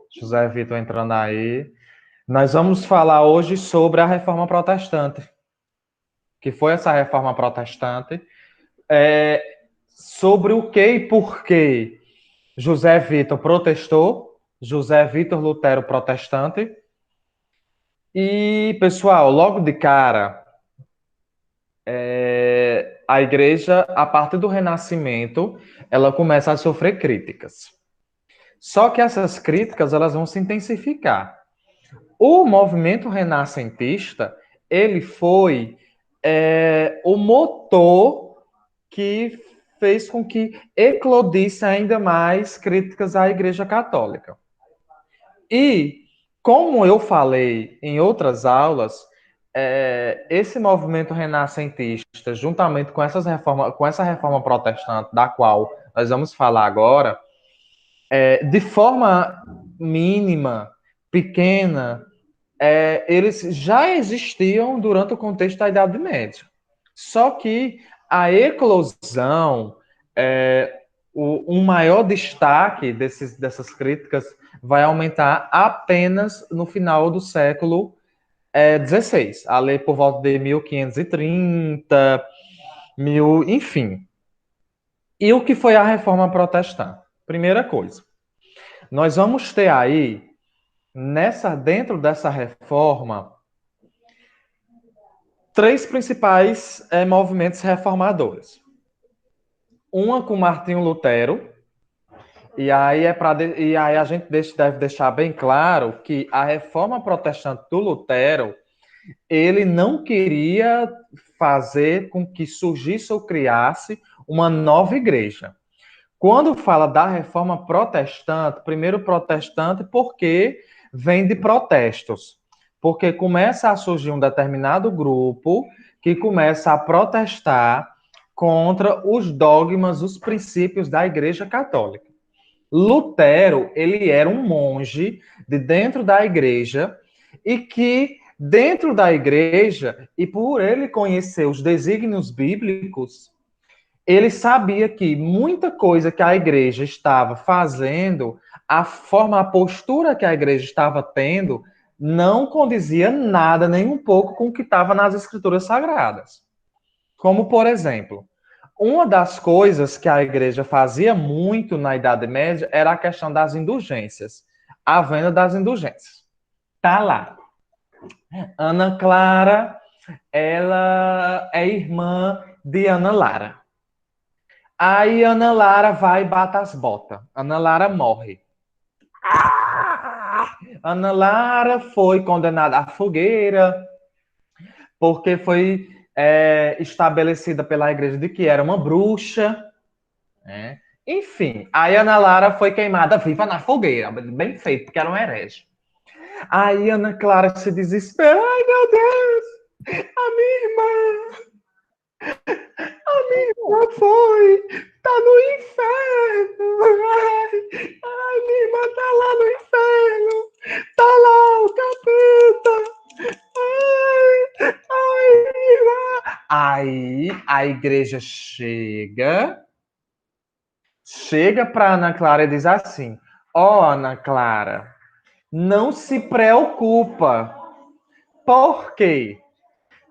José Vitor entrando aí. Nós vamos falar hoje sobre a Reforma Protestante. Que foi essa Reforma Protestante? Sobre o que e por que José Vitor protestou, José Vitor Lutero protestante. E, pessoal, logo de cara, a igreja, a partir do Renascimento, ela começa a sofrer críticas. Só que essas críticas elas vão se intensificar. O movimento renascentista, ele foi o motor que fez com que eclodisse ainda mais críticas à Igreja Católica. E, como eu falei em outras aulas, esse movimento renascentista, juntamente com essa reforma protestante, da qual nós vamos falar agora, de forma mínima, pequena, eles já existiam durante o contexto da Idade Média. Só que a eclosão, um maior destaque dessas críticas vai aumentar apenas no final do século XVI, ali por volta de 1530, enfim. E o que foi a Reforma Protestante? Primeira coisa, nós vamos ter aí, dentro dessa reforma, três principais movimentos reformadores. Uma com Martinho Lutero, e aí a gente deve deixar bem claro que a reforma protestante do Lutero, ele não queria fazer com que surgisse ou criasse uma nova igreja. Quando fala da reforma protestante, primeiro protestante porque vem de protestos, porque começa a surgir um determinado grupo que começa a protestar contra os dogmas, os princípios da Igreja Católica. Lutero, ele era um monge de dentro da igreja e que dentro da igreja, e por ele conhecer os desígnios bíblicos, ele sabia que muita coisa que a igreja estava fazendo, a forma, a postura que a igreja estava tendo, não condizia nada, nem um pouco, com o que estava nas escrituras sagradas. Como, por exemplo, uma das coisas que a igreja fazia muito na Idade Média era a questão das indulgências, a venda das indulgências. Tá lá. Ana Clara, ela é irmã de Ana Lara. Aí Ana Lara vai e bata as botas. Ana Lara morre. Ana Lara foi condenada à fogueira porque foi estabelecida pela igreja de que era uma bruxa. Né? Enfim, aí Ana Lara foi queimada viva na fogueira. Bem feito, porque era um herege. Aí Ana Clara se desespera. Ai, meu Deus! A minha irmã! A minha irmã foi! Tá no inferno! Ai, minha irmã tá lá no inferno! Tá lá o capeta! Ai, minha irmã! Aí a igreja chega para Ana Clara e diz assim: ó, Ana Clara, não se preocupa. Por quê?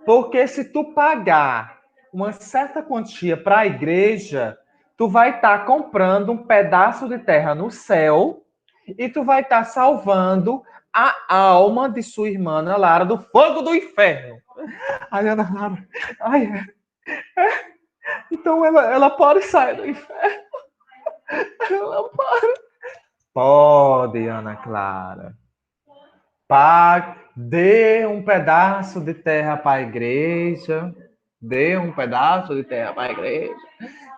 Porque se tu pagar uma certa quantia para a igreja, tu vai estar comprando um pedaço de terra no céu e tu vai estar salvando a alma de sua irmã Ana Lara do fogo do inferno. Ai, Ana Lara, ai, então ela pode sair do inferno. Ela pode. Pode, Ana Clara. Dê um pedaço de terra para a igreja. Dê um pedaço de terra para a igreja.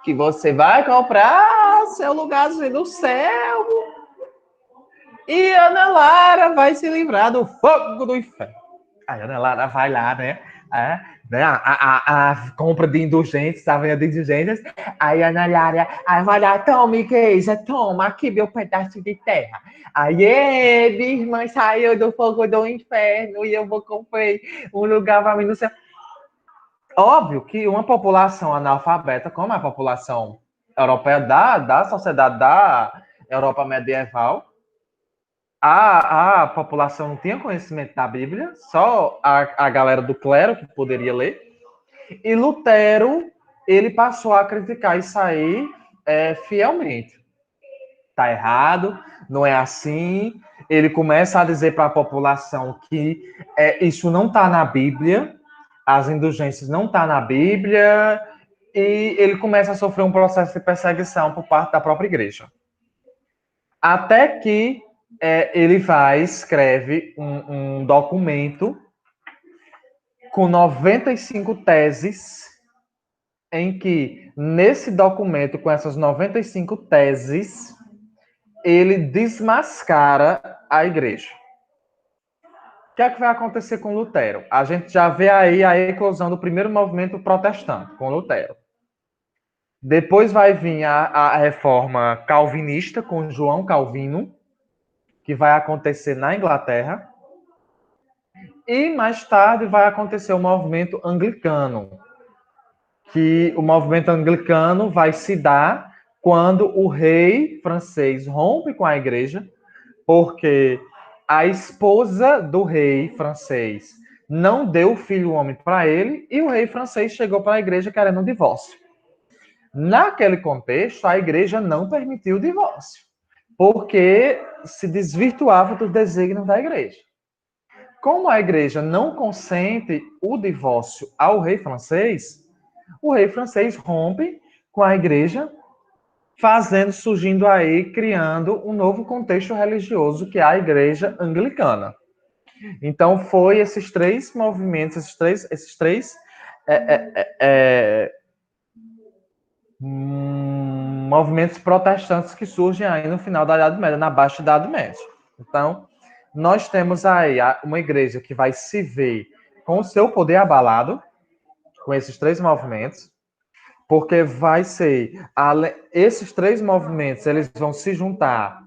Que você vai comprar seu lugarzinho no céu. E Ana Lara vai se livrar do fogo do inferno. Aí a Ana Lara vai lá, né? A compra de indulgências, a venda de indulgências. Aí a Ana Lara vai lá, toma, igreja, toma aqui meu pedaço de terra. Aí, minha irmã saiu do fogo do inferno e eu vou comprar um lugar para mim no céu. Óbvio que uma população analfabeta, como a população europeia da sociedade Europa medieval, a população não tinha conhecimento da Bíblia, só a galera do clero que poderia ler. E Lutero, ele passou a criticar isso aí fielmente. Tá errado, não é assim. Ele começa a dizer para a população que isso não está na Bíblia, as indulgências não estão na Bíblia, e ele começa a sofrer um processo de perseguição por parte da própria igreja. Até que ele vai, escreve um documento com 95 teses, em que, nesse documento, com essas 95 teses, ele desmascara a igreja. O que é que vai acontecer com Lutero? A gente já vê aí a eclosão do primeiro movimento protestante, com Lutero. Depois vai vir a reforma calvinista, com João Calvino, que vai acontecer na Inglaterra. E mais tarde vai acontecer o movimento anglicano, que o movimento anglicano vai se dar quando o rei francês rompe com a igreja, porque a esposa do rei francês não deu o filho homem para ele e o rei francês chegou para a igreja querendo um divórcio. Naquele contexto, a igreja não permitiu o divórcio, porque se desvirtuava dos desígnios da igreja. Como a igreja não consente o divórcio ao rei francês, o rei francês rompe com a igreja, surgindo aí, criando um novo contexto religioso, que é a igreja anglicana. Então, foi esses três movimentos, esses três movimentos protestantes que surgem aí no final da Idade Média, na Baixa Idade Média. Então, nós temos aí uma igreja que vai se ver com o seu poder abalado, com esses três movimentos, porque vai ser esses três movimentos, eles vão se juntar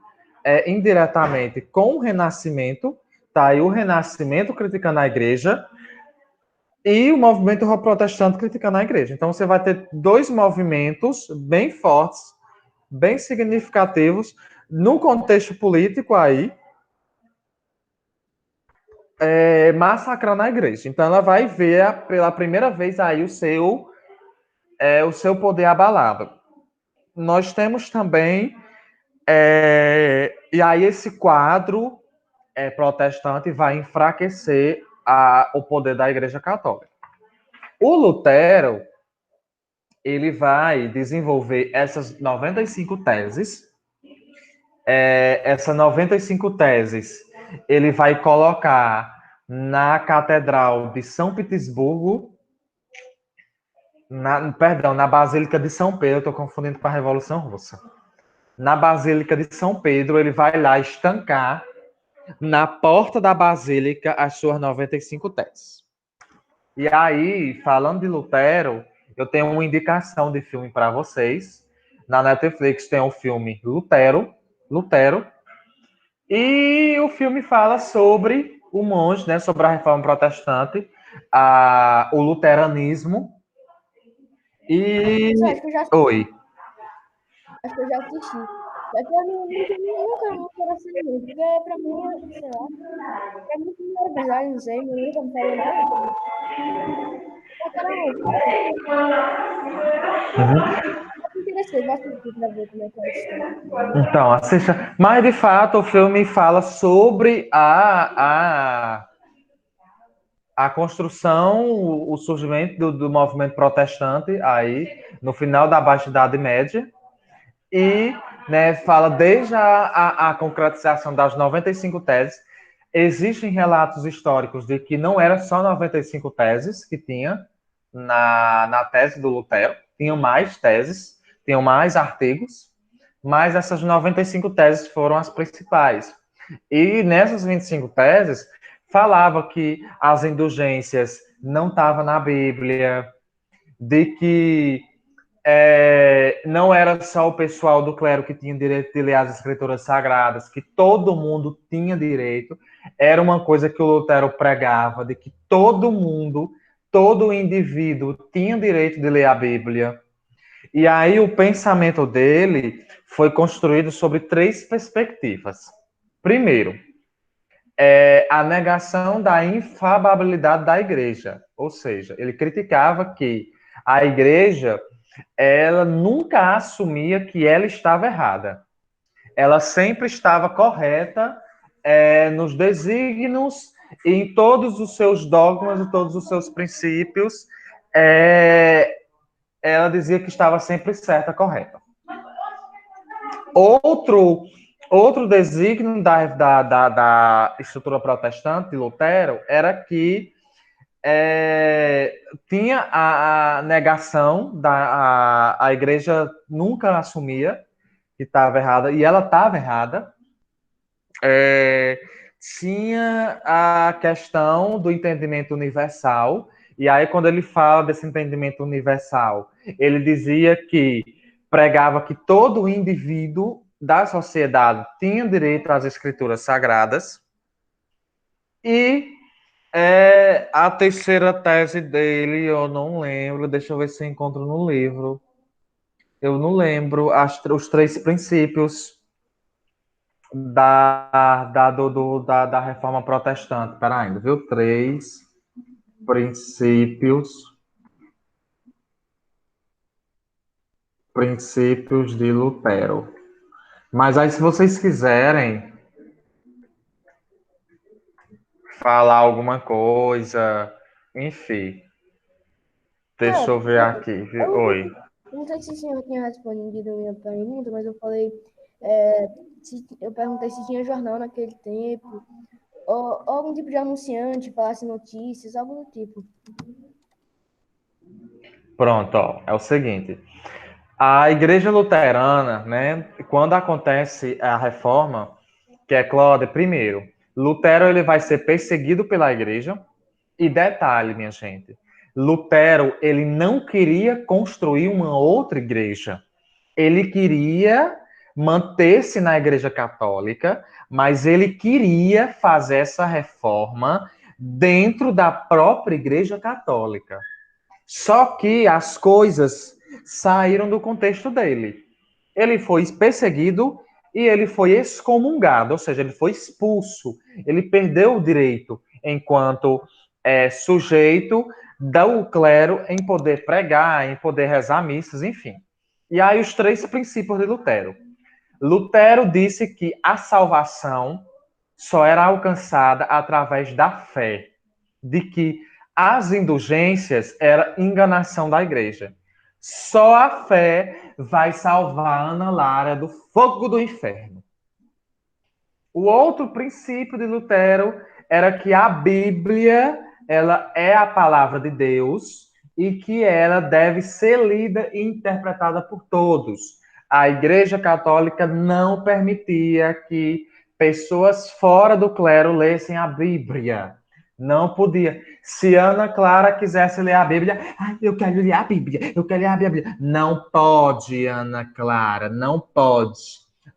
indiretamente com o Renascimento, tá aí o Renascimento criticando a igreja e o movimento protestante criticando a igreja. Então você vai ter dois movimentos bem fortes, bem significativos no contexto político aí, massacrando a igreja. Então ela vai ver pela primeira vez aí o seu poder abalado. Nós temos também e aí esse quadro protestante vai enfraquecer o poder da Igreja Católica. O Lutero, ele vai desenvolver essas 95 teses. Essas 95 teses ele vai colocar na Catedral de São Petersburgo, na Basílica de São Pedro, estou confundindo com a Revolução Russa. Na Basílica de São Pedro, ele vai lá estancar na porta da Basílica as suas 95 teses. E aí, falando de Lutero, eu tenho uma indicação de filme para vocês. Na Netflix tem o filme Lutero. E o filme fala sobre o monge, né, sobre a reforma protestante, o luteranismo. E... Oi. Acho que eu já assisti. Só que eu nunca quero assistir muito, porque pra mim, sei lá, é muito primeira verdade, não sei, meu nunca me falou nada. É interessante, vou assistir pra ver como é que é a história. Então, assista. Mas, de fato, o filme fala sobre a construção, o surgimento do movimento protestante aí, no final da Baixa Idade Média. E fala desde a concretização das 95 teses. Existem relatos históricos de que não era só 95 teses que tinha na tese do Lutero, tinham mais teses, tinham mais artigos, mas essas 95 teses foram as principais. E nessas 25 teses, falava que as indulgências não estavam na Bíblia, de que não era só o pessoal do clero que tinha direito de ler as escrituras sagradas, que todo mundo tinha direito. Era uma coisa que o Lutero pregava, de que todo mundo, todo indivíduo tinha direito de ler a Bíblia. E aí o pensamento dele foi construído sobre três perspectivas. Primeiro, a negação da infabilidade da igreja. Ou seja, ele criticava que a igreja ela nunca assumia que ela estava errada. Ela sempre estava correta nos desígnios e em todos os seus dogmas e todos os seus princípios. Ela dizia que estava sempre certa, correta. Outro desígnio da estrutura protestante de Lutero era que tinha a negação, a igreja nunca assumia que estava errada, e ela estava errada. Tinha a questão do entendimento universal, e aí quando ele fala desse entendimento universal, ele dizia que pregava que todo indivíduo da sociedade tinha direito às escrituras sagradas, e a terceira tese dele, eu não lembro, deixa eu ver se eu encontro no livro. Eu não lembro os três princípios da reforma protestante. Espera ainda, viu? Três princípios de Lutero. Mas aí, se vocês quiserem falar alguma coisa, enfim, deixa Cara, eu ver aqui. Oi. não sei se o senhor tinha respondido a minha pergunta, mas eu falei, eu perguntei se tinha jornal naquele tempo, ou algum tipo de anunciante, falasse notícias, algo do tipo. Pronto, ó, é o seguinte. A Igreja Luterana, né, quando acontece a reforma, que é Cláudio, primeiro, Lutero ele vai ser perseguido pela Igreja, e detalhe, minha gente, Lutero ele não queria construir uma outra igreja, ele queria manter-se na Igreja Católica, mas ele queria fazer essa reforma dentro da própria Igreja Católica. Só que as coisas saíram do contexto dele. Ele foi perseguido e ele foi excomungado, ou seja, ele foi expulso. Ele perdeu o direito, enquanto sujeito do clero, em poder pregar, em poder rezar missas, enfim. E aí os três princípios de Lutero. Lutero disse que a salvação só era alcançada através da fé, de que as indulgências era enganação da igreja. Só a fé vai salvar Ana Lara do fogo do inferno. O outro princípio de Lutero era que a Bíblia ela é a palavra de Deus e que ela deve ser lida e interpretada por todos. A Igreja Católica não permitia que pessoas fora do clero lessem a Bíblia. Não podia. Se Ana Clara quisesse ler a Bíblia, eu quero ler a Bíblia, eu quero ler a Bíblia. Não pode, Ana Clara, não pode.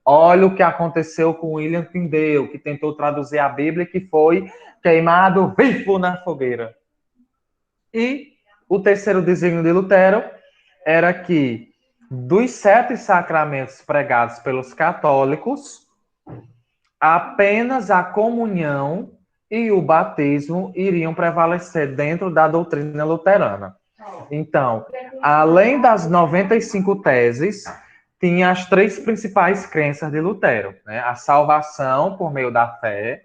Olha o que aconteceu com William Tyndale, que tentou traduzir a Bíblia e que foi queimado vivo na fogueira. E o terceiro desígnio de Lutero era que dos 7 sacramentos pregados pelos católicos, apenas a comunhão e o batismo iriam prevalecer dentro da doutrina luterana. Então, além das 95 teses, tinha as 3 principais crenças de Lutero, né? A salvação por meio da fé,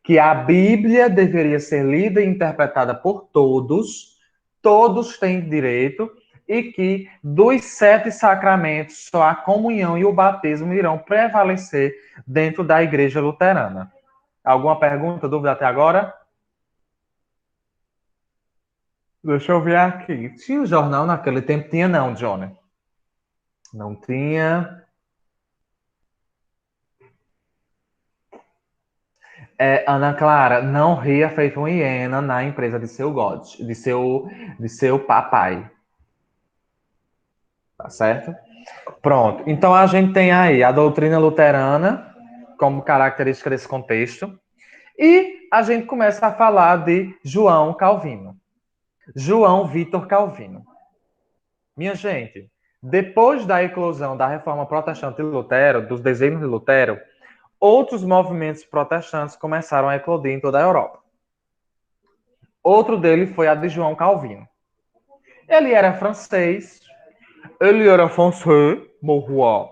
que a Bíblia deveria ser lida e interpretada por todos, todos têm direito, e que dos 7 sacramentos, só a comunhão e o batismo irão prevalecer dentro da Igreja Luterana. Alguma pergunta, dúvida até agora? Deixa eu ver aqui. Tinha um jornal naquele tempo? Tinha não, Johnny. Não tinha. Ana Clara, não ria feito uma hiena na empresa de seu God, de seu papai. Tá certo? Pronto. Então a gente tem aí a doutrina luterana como característica desse contexto. E a gente começa a falar de João Calvino. João Vitor Calvino. Minha gente, Depois da eclosão da reforma protestante de Lutero, dos desígnios de Lutero, outros movimentos protestantes começaram a eclodir em toda a Europa. Outro deles foi a de João Calvino. Ele era francês, ele era francês, mon roi.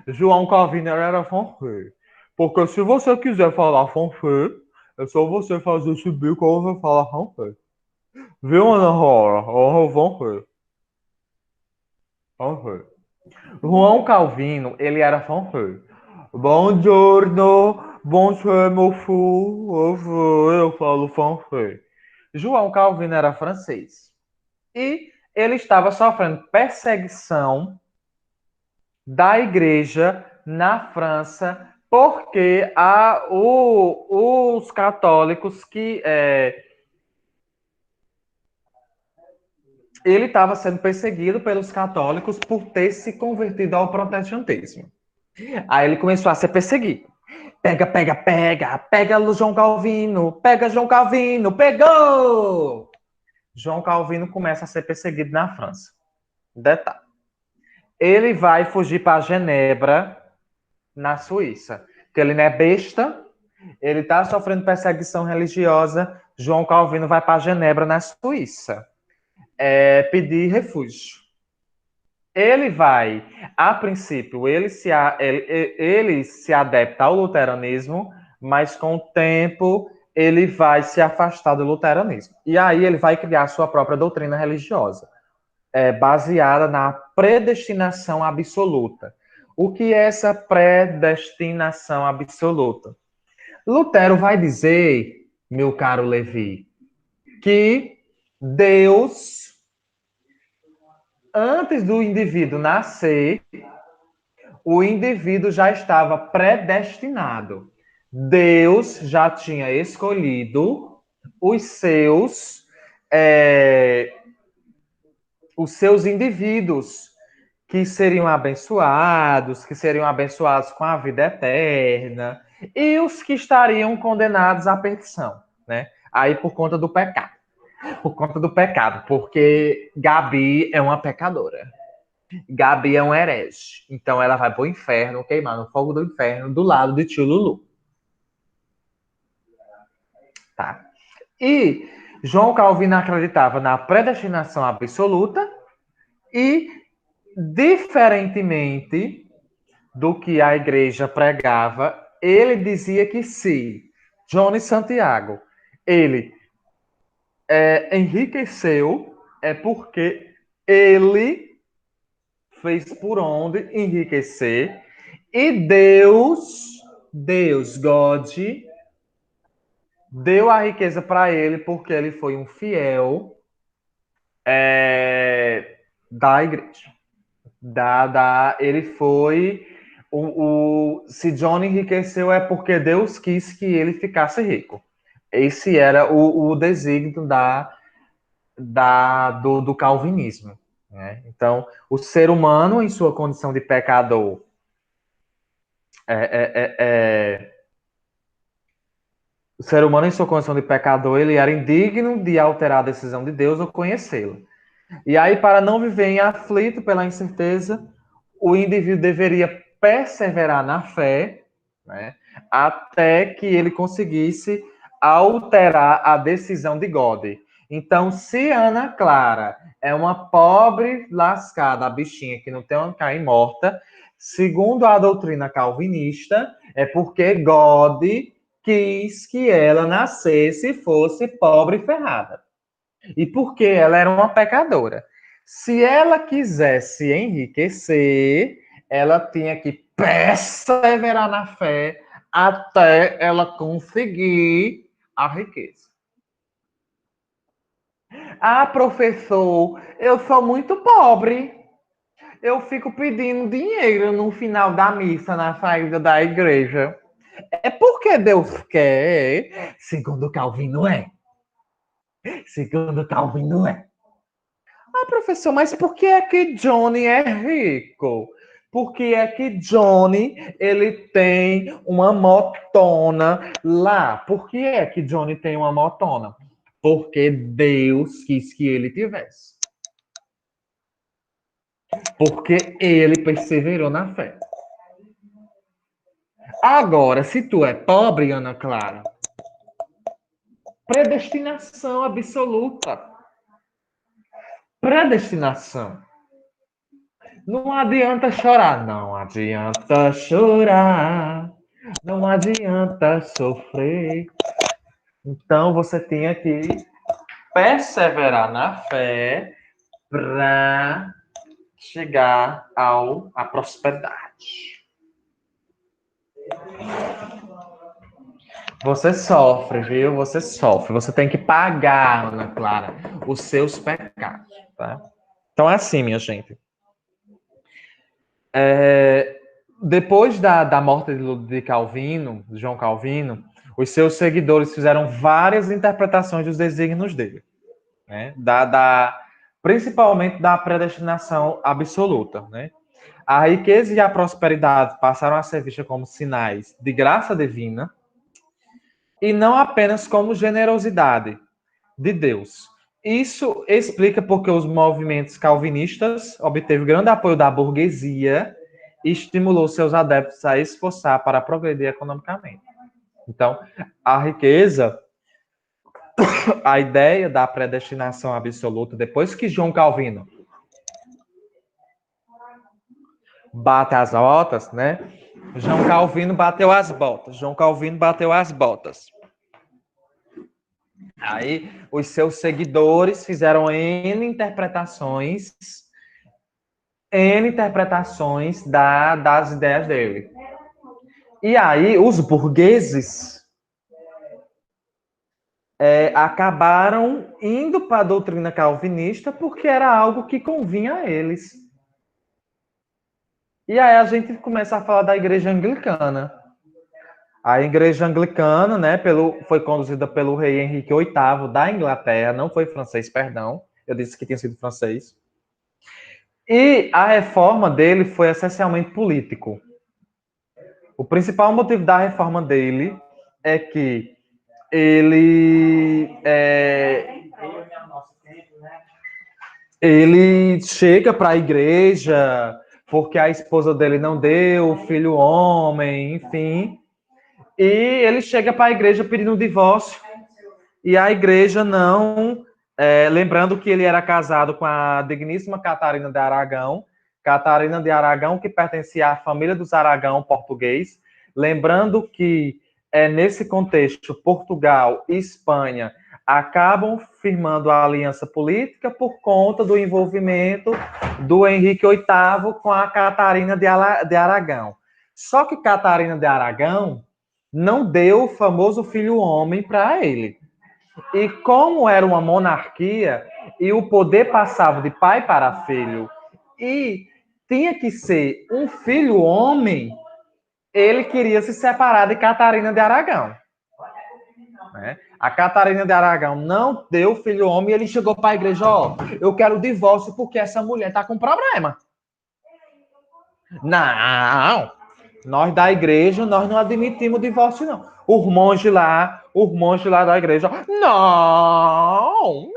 João Calvino era francês. Porque se você quiser falar francês, é só você fazer esse bico ou você falar francês. Viu, Ana Rola? Oh, francês. Francês. João Calvino, ele era francês. Buongiorno, bonjour, meu filho. Eu falo francês. João Calvino era francês. E ele estava sofrendo perseguição da igreja na França, porque os católicos ele estava sendo perseguido pelos católicos por ter se convertido ao protestantismo. Aí ele começou a ser perseguido. Pega, pega, pega, pega João Calvino, pega João Calvino, pegou! João Calvino começa a ser perseguido na França. Detalhe. Ele vai fugir para Genebra, na Suíça. Porque ele não é besta, ele está sofrendo perseguição religiosa. João Calvino vai para Genebra, na Suíça, pedir refúgio. Ele vai, a princípio, ele se adapta ao luteranismo, mas com o tempo ele vai se afastar do luteranismo. E aí ele vai criar sua própria doutrina religiosa, baseada na predestinação absoluta. O que é essa predestinação absoluta? Lutero vai dizer, meu caro Levi, que Deus, antes do indivíduo nascer, o indivíduo já estava predestinado. Deus já tinha escolhido os seus indivíduos que seriam abençoados com a vida eterna, e os que estariam condenados à perdição, né? Aí por conta do pecado. Por conta do pecado, porque Gabi é uma pecadora. Gabi é um herege. Então ela vai pro inferno, queimar no fogo do inferno, do lado de tio Lulu. Tá? E João Calvino acreditava na predestinação absoluta e, diferentemente do que a igreja pregava, ele dizia que se Johnny Santiago ele enriqueceu, é porque ele fez por onde enriquecer e Deus, God, deu a riqueza para ele porque ele foi um fiel da igreja. Ele foi se John enriqueceu é porque Deus quis que ele ficasse rico. Esse era o desígnio do calvinismo. Né? Então, o ser humano, em sua condição de pecador, o ser humano, em sua condição de pecador, ele era indigno de alterar a decisão de Deus ou conhecê-la. E aí, para não viver em aflito pela incerteza, o indivíduo deveria perseverar na fé, né, até que ele conseguisse alterar a decisão de God. Então, se Ana Clara é uma pobre lascada, a bichinha que não tem onde cair morta, segundo a doutrina calvinista, é porque God quis que ela nascesse e fosse pobre e ferrada. E porque ela era uma pecadora. Se ela quisesse enriquecer, ela tinha que perseverar na fé até ela conseguir a riqueza. Ah, professor, eu sou muito pobre. Eu fico pedindo dinheiro no final da missa, na saída da igreja. É porque Deus quer, segundo Calvino é. Segundo Calvino é. Ah, professor, mas por que é que Johnny é rico? Por que é que Johnny ele tem uma motona lá? Por que é que Johnny tem uma motona? Porque Deus quis que ele tivesse. Porque ele perseverou na fé. Agora, se tu é pobre, Ana Clara, predestinação absoluta. Predestinação. Não adianta chorar, não adianta chorar, não adianta sofrer. Então você tem que perseverar na fé para chegar à prosperidade. Você sofre, viu? Você sofre. Você tem que pagar, Ana Clara, os seus pecados, tá? Então é assim, minha gente. Depois da morte de Calvino, de João Calvino, os seus seguidores fizeram várias interpretações dos desígnios dele, né? Principalmente da predestinação absoluta, né? A riqueza e a prosperidade passaram a ser vistas como sinais de graça divina e não apenas como generosidade de Deus. Isso explica porque os movimentos calvinistas obteve grande apoio da burguesia e estimulou seus adeptos a esforçar para progredir economicamente. Então, a riqueza, a ideia da predestinação absoluta, depois que João Calvino bate as botas, né? João Calvino bateu as botas. João Calvino bateu as botas. Aí os seus seguidores fizeram N interpretações das ideias dele. E aí os burgueses acabaram indo para a doutrina calvinista porque era algo que convinha a eles. E aí a gente começa a falar da igreja anglicana. A igreja anglicana, né, foi conduzida pelo rei Henrique VIII da Inglaterra, não foi francês, perdão. Eu disse que tinha sido francês. E a reforma dele foi essencialmente político. O principal motivo da reforma dele é que ele chega para a igreja porque a esposa dele não deu, o filho homem, enfim. E ele chega para a igreja pedindo um divórcio. E a igreja não. Lembrando que ele era casado com a digníssima Catarina de Aragão. Catarina de Aragão, que pertencia à família dos Aragão português. Lembrando que, nesse contexto, Portugal e Espanha acabam firmando a aliança política por conta do envolvimento do Henrique VIII com a Catarina de Aragão. Só que Catarina de Aragão não deu o famoso filho homem para ele. E como era uma monarquia e o poder passava de pai para filho e tinha que ser um filho homem, ele queria se separar de Catarina de Aragão. Né? A Catarina de Aragão não deu filho homem e ele chegou para a igreja, eu quero o divórcio porque essa mulher está com problema. Não, nós da igreja, nós não admitimos divórcio, não. Os monges lá da igreja, não,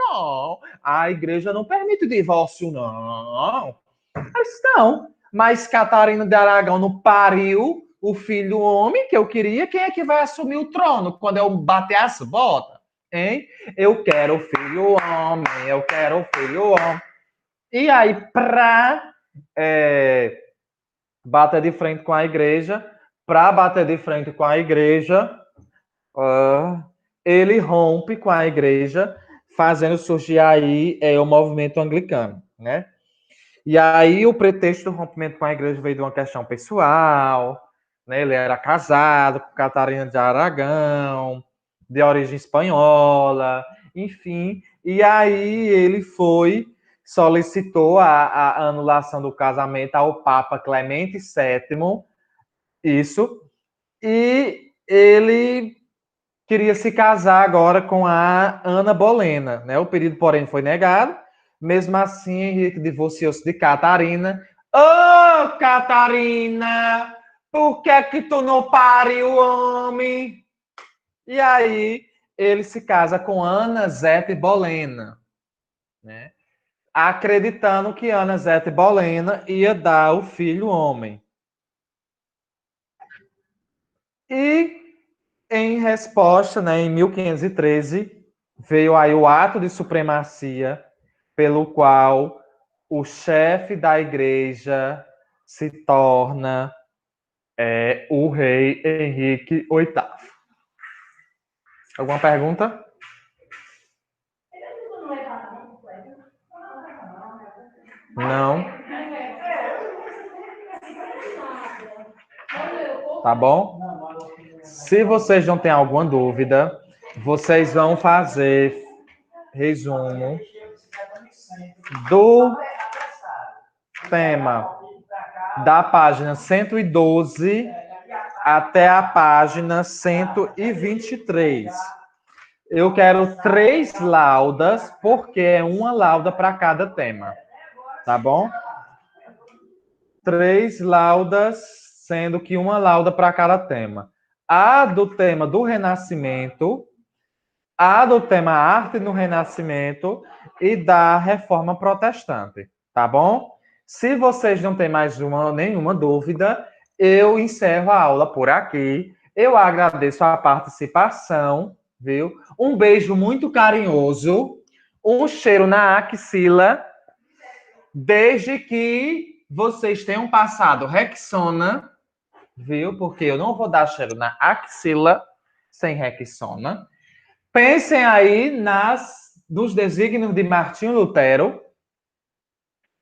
a igreja não permite divórcio, não. Mas não, mas Catarina de Aragão não pariu o filho homem que eu queria, quem é que vai assumir o trono quando eu bater as botas? Hein? Eu quero o filho homem, eu quero o filho homem. E aí, bater de frente com a igreja, para bater de frente com a igreja, ele rompe com a igreja, fazendo surgir aí o movimento anglicano, né? E aí o pretexto do rompimento com a igreja veio de uma questão pessoal, né? Ele era casado com Catarina de Aragão, de origem espanhola, enfim. E aí ele solicitou a anulação do casamento ao Papa Clemente VII, isso, e ele queria se casar agora com a Ana Bolena, né? O pedido, porém, foi negado. Mesmo assim, Henrique divorciou-se de Catarina. Ô, oh, Catarina! Por que que tu não pariu, homem? E aí, ele se casa com Ana Zete Bolena, né? acreditando que Ana Zeta e Bolena ia dar o filho homem. E, em resposta, né, em 1513, veio aí o ato de supremacia pelo qual o chefe da igreja se torna o rei Henrique VIII. Alguma pergunta? Não. Tá bom? Se vocês não têm alguma dúvida, vocês vão fazer resumo do tema da página 112 até a página 123. Eu quero 3 laudas, porque é uma lauda para cada tema. Tá bom? 3 laudas, sendo que uma lauda para cada tema. A do tema do Renascimento, a do tema Arte no Renascimento e da Reforma Protestante. Tá bom? Se vocês não têm mais nenhuma dúvida, eu encerro a aula por aqui. Eu agradeço a participação, viu? Um beijo muito carinhoso, um cheiro na axila, desde que vocês tenham passado Rexona, viu? Porque eu não vou dar cheiro na axila sem Rexona. Pensem aí nos desígnios de Martinho Lutero.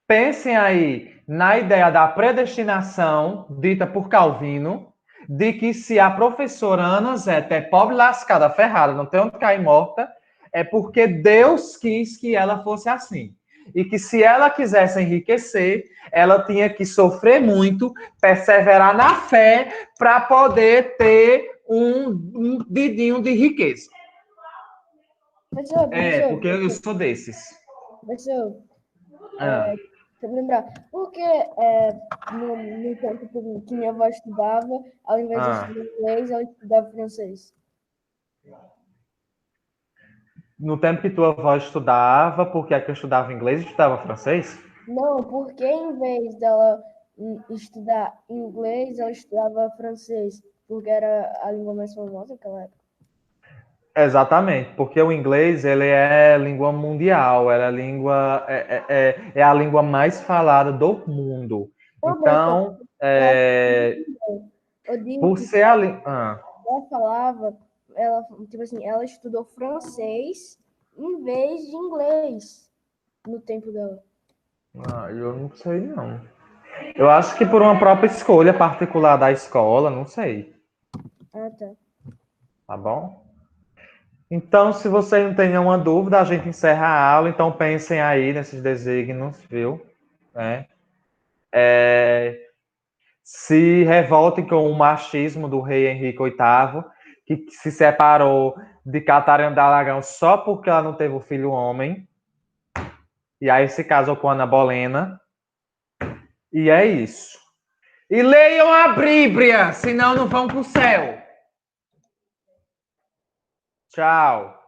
Pensem aí na ideia da predestinação, dita por Calvino, de que se a professora Ana Zeta é pobre, lascada, ferrada, não tem onde cair morta, é porque Deus quis que ela fosse assim. E que se ela quisesse enriquecer, ela tinha que sofrer muito, perseverar na fé, para poder ter um dedinho de riqueza. Porque eu sou desses. Professor, Ah. deixa eu lembrar. Porque no tempo que minha avó estudava, ao invés de estudar inglês, ela estudava francês. No tempo que tua avó estudava, porque é que eu estudava inglês e estudava francês? Não, porque em vez dela estudar inglês, ela estudava francês, porque era a língua mais famosa naquela época. Exatamente, porque o inglês ele é língua mundial, é a língua mais falada do mundo. Não, professor, Então, eu digo por que ser a língua. ela falava, ela, tipo assim, ela estudou francês em vez de inglês no tempo dela. Eu não sei, não. Eu acho que por uma própria escolha particular da escola, não sei. Ah, tá. Tá bom? Então, se vocês não têm nenhuma dúvida, a gente encerra a aula. Então, pensem aí nesses desígnios, viu? Se revoltem com o machismo do rei Henrique VIII, que se separou de Catarina de Aragão só porque ela não teve o filho homem. E aí se casou com Ana Bolena. E é isso. E leiam a Bíblia, senão não vão para o céu. Tchau.